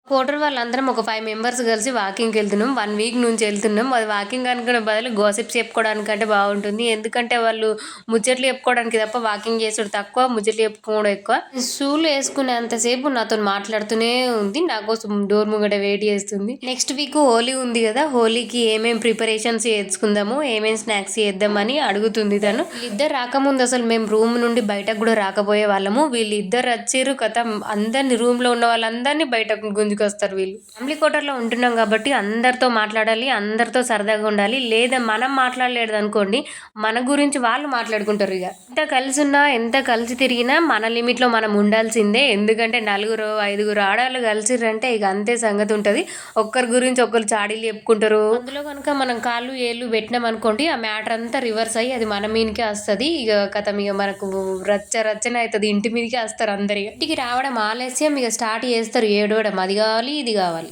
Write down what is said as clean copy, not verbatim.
Quarter వాళ్ళందరం ఒక 5 members కలిసి వాకింగ్‌కెళ్తున్నాం. 1 వీక్ నుంచి ఎళ్తున్నాం. అది వాకింగ్ అనుకునే బదులు గాసిప్స్ చెప్పుకోవడానికంటే బావుంటుంది. ఎందుకంటే వాళ్ళు ముచ్చట్లు చెప్పుకోవడానికి తప్ప వాకింగ్ చేసుడు తక్కువ, ముచ్చట్లు చెప్పుకోవడం ఎక్కువ. షూలు ఏసుకునేంత సేపు నాతోని మాట్లాడుతూనే ఉంది. నా కోసం డోర్ ముంగట వెయిట్ చేస్తుంది. నెక్స్ట్ వీక్ హోలీ ఉంది గదా! హోలీకి ఏమేం ప్రిపరేషన్స్ చేసుకుందాము, ఏమేం స్నాక్స్ చేద్దామని అడుగుతుంది తను. వీళ్ళిద్దరు రాకముందు అసలు మేము రూమ్ నుండి బయటకు గూడా రాకపోయే వాళ్ళము. వీళ్ళిద్దరు వచ్చిర్రు ఖతం అందరిని రూమ్‌లో ఉన్న వాళ్ళందరిని బయటకు గుంజుకొస్తారు వీళ్ళు. ఫ్యామిలీ క్వార్టర్‌లో ఉంటున్నాం కాబట్టి అందరితో మాట్లాడాలి, అందరితో సరదాగా ఉండాలి. లేదా మనం మాట్లాడలేదనుకోండి, మన గురించి వాళ్ళు మాట్లాడుకుంటారు ఇగ. ఎంత కలిసున్నా, ఎంత కలిసి తిరిగినా మన లిమిట్‌లో మనం ఉండాల్సిందే. ఎందుకంటే నలుగురో, ఐదుగురు ఆడోళ్ళు కలిసిర్రంటే ఇగ అంతే సంగతి ఉంటది. ఒక్కరి గురించి ఒకళ్ళు చాడీలు చెప్పుకుంటారు. అందులో గనుక మనం కాళ్ళు, ఏళ్ళు పెట్టినామనుకోండి ఆ మ్యాటర్ అంతా రివర్స్ అయ్యి అది మన మీదకే వస్తది. ఇగ ఖతం ఇగ మనకు రచ్చనే అయితది. ఇంటి మీదకే వస్తారు అందరిగ. ఇంటికి రావడం ఆలస్యం ఇగ స్టార్ట్ చేస్తారు ఏడవడం. అది కావాలి, ఇది కావాలి.